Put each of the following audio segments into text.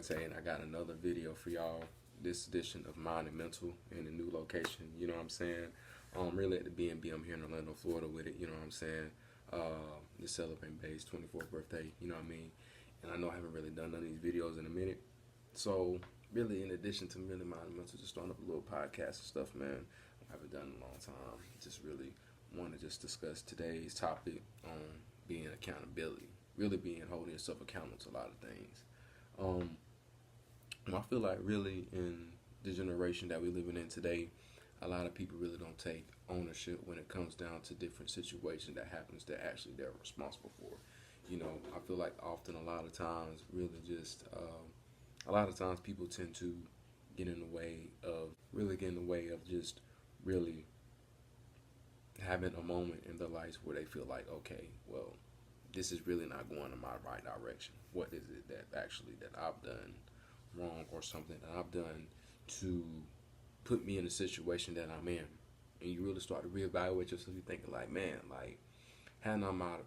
Devontae, and I got another video for y'all. This edition of Mind and Mental in a new location. You know what I'm saying? Really at the B&B. I'm here in Orlando, Florida with it. You know what I'm saying? Just celebrating Bay's 24th birthday. You know what I mean? And I know I haven't really done none of these videos in a minute. So really, in addition to really Mind and Mental, just starting up a little podcast and stuff, man. I haven't done in a long time. Just really want to just discuss today's topic on being accountability. Really being holding yourself accountable to a lot of things. Um, I feel like really in the generation that we're living in today, a lot of people really don't take ownership when it comes down to different situations that happens that actually they're responsible for. I feel like often a lot of times really just a lot of times people tend to get in the way of really get in the way of just really having a moment in their lives where they feel like, okay, well, this is really not going in my right direction. What is it that actually that I've done wrong or something that I've done to put me in the situation that I'm in? And you really start to reevaluate yourself. You're thinking like, man, like, had I not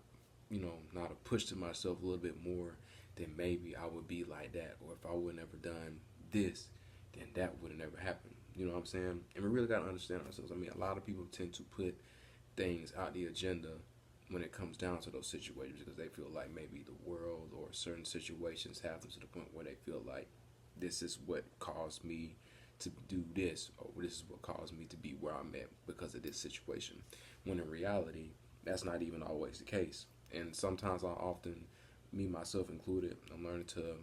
have pushed to myself a little bit more, then maybe I would be like that. Or if I would never done this, then that would have never happened. You know what I'm saying? And we really got to understand ourselves. I mean, a lot of people tend to put things out the agenda when it comes down to those situations because they feel like maybe the world or certain situations have them to the point where they feel like this is what caused me to do this or this is what caused me to be where I'm at because of this situation. When in reality, that's not even always the case. And sometimes I often, me myself included, I'm learning to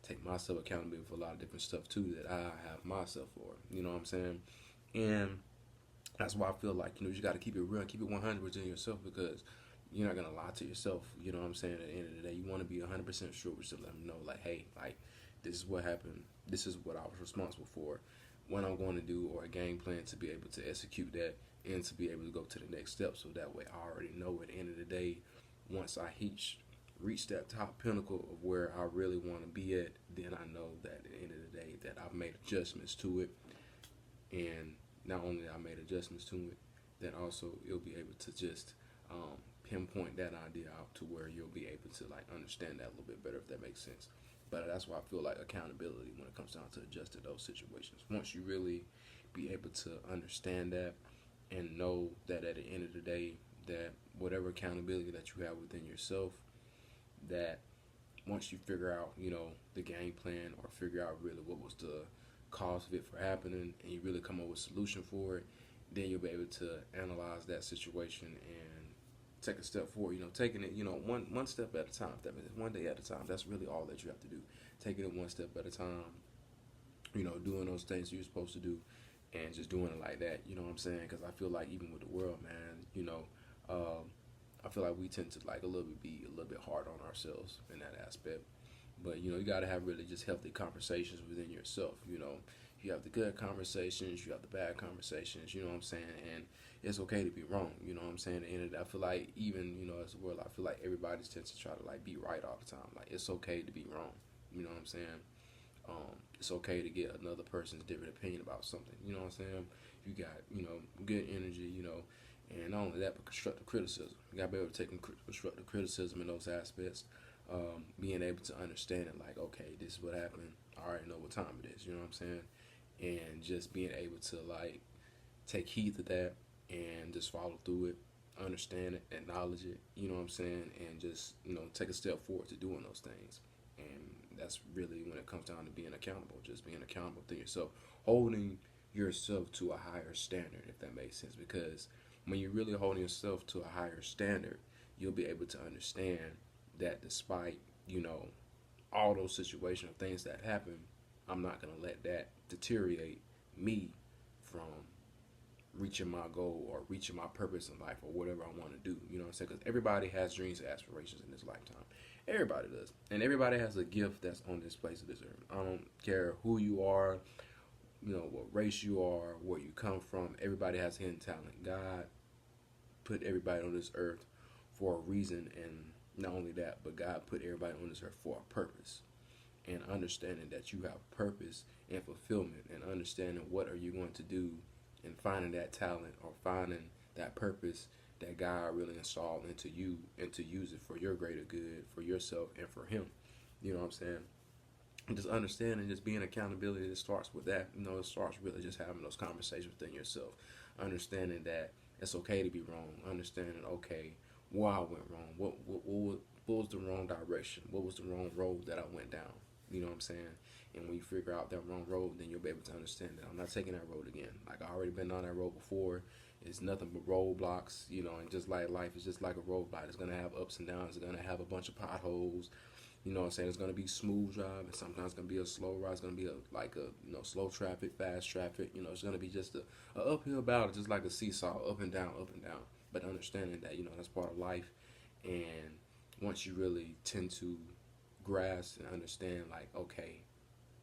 take myself accountability for a lot of different stuff too that I have myself for. You know what I'm saying? And that's why I feel like you got to keep it real and keep it 100 within yourself because you're not gonna lie to yourself. You know what I'm saying? At the end of the day, you want to be 100% sure, which to let them know, like, hey, like this is what happened. This is what I was responsible for. What I'm going to do, or a game plan to be able to execute that and to be able to go to the next step. So that way, I already know at the end of the day, once I reach that top pinnacle of where I really want to be at, then I know that at the end of the day that I've made adjustments to it, and not only that I made adjustments to it, then also you'll be able to just pinpoint that idea out to where you'll be able to like understand that a little bit better, if that makes sense. But that's why I feel like accountability when it comes down to adjusting those situations. Once you really be able to understand that and know that at the end of the day that whatever accountability that you have within yourself, that once you figure out, the game plan or figure out really what was the cause of it for happening and you really come up with a solution for it, then you'll be able to analyze that situation and take a step forward. Taking it, one step at a time. That means one day at a time. That's really all that you have to do. Taking it one step at a time. Doing those things you're supposed to do, and just doing it like that. You know what I'm saying? Because I feel like even with the world, man, I feel like we tend to like be a little bit hard on ourselves in that aspect. But you gotta have really just healthy conversations within yourself. You have the good conversations, you have the bad conversations. You know what I'm saying? And it's okay to be wrong. You know what I'm saying? And I feel like even as a world, I feel like everybody tends to try to like be right all the time. Like it's okay to be wrong. You know what I'm saying? It's okay to get another person's different opinion about something. You know what I'm saying? You got good energy. And not only that, but constructive criticism. You gotta be able to take constructive criticism in those aspects. Being able to understand it, like, okay, this is what happened. I already know what time it is. You know what I'm saying? And just being able to like take heed to that and just follow through it, understand it, acknowledge it. You know what I'm saying? And just take a step forward to doing those things. And that's really when it comes down to being accountable. Just being accountable to yourself, holding yourself to a higher standard, if that makes sense. Because when you're really holding yourself to a higher standard, you'll be able to understand that despite all those situational things that happen, I'm not gonna let that deteriorate me from reaching my goal or reaching my purpose in life or whatever I want to do. You know what I'm saying? Because everybody has dreams and aspirations in this lifetime. Everybody does, and everybody has a gift that's on this place of this earth. I don't care who you are, what race you are, where you come from. Everybody has hidden talent. God put everybody on this earth for a reason, and not only that, but God put everybody on this earth for a purpose. And understanding that you have purpose and fulfillment, and understanding what are you going to do, and finding that talent or finding that purpose that God really installed into you, and to use it for your greater good, for yourself and for Him. You know what I'm saying? And just understanding, just being accountability, it starts with that. It starts really just having those conversations within yourself. Understanding that it's okay to be wrong. Understanding, okay, where I went wrong. What was the wrong direction? What was the wrong road that I went down? You know what I'm saying? And when you figure out that wrong road, then you'll be able to understand that I'm not taking that road again. Like, I already been on that road before. It's nothing but roadblocks, and just like life, it's just like a roadblock. It's gonna have ups and downs. It's gonna have a bunch of potholes. You know what I'm saying? It's gonna be smooth drive, and sometimes it's gonna be a slow ride. It's gonna be slow traffic, fast traffic. It's gonna be just a uphill battle, just like a seesaw, up and down, up and down. But understanding that that's part of life, and once you really tend to grasp and understand, like, okay,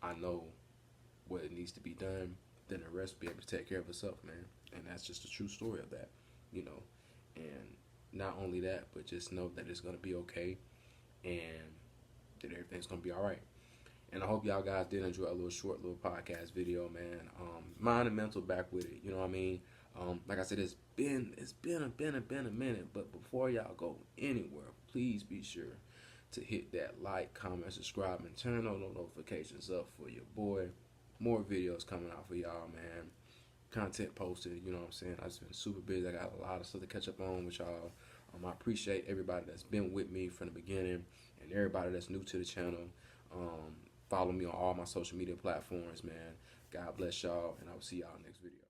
I know what it needs to be done, then the rest will be able to take care of itself, man. And that's just a true story of that, you know. And not only that, but just know that it's gonna be okay, and that everything's gonna be all right. And I hope y'all guys did enjoy a little podcast video, man. Mind and mental back with it. You know what I mean? Like I said, it's been a minute. But before y'all go anywhere, please be sure to hit that like, comment, subscribe, and turn on those notifications up for your boy. More videos coming out for y'all, man. Content posted. You know what I'm saying? I've just been super busy. I got a lot of stuff to catch up on with y'all. I appreciate everybody that's been with me from the beginning, and everybody that's new to the channel. Follow me on all my social media platforms, man. God bless y'all, and I will see y'all next video.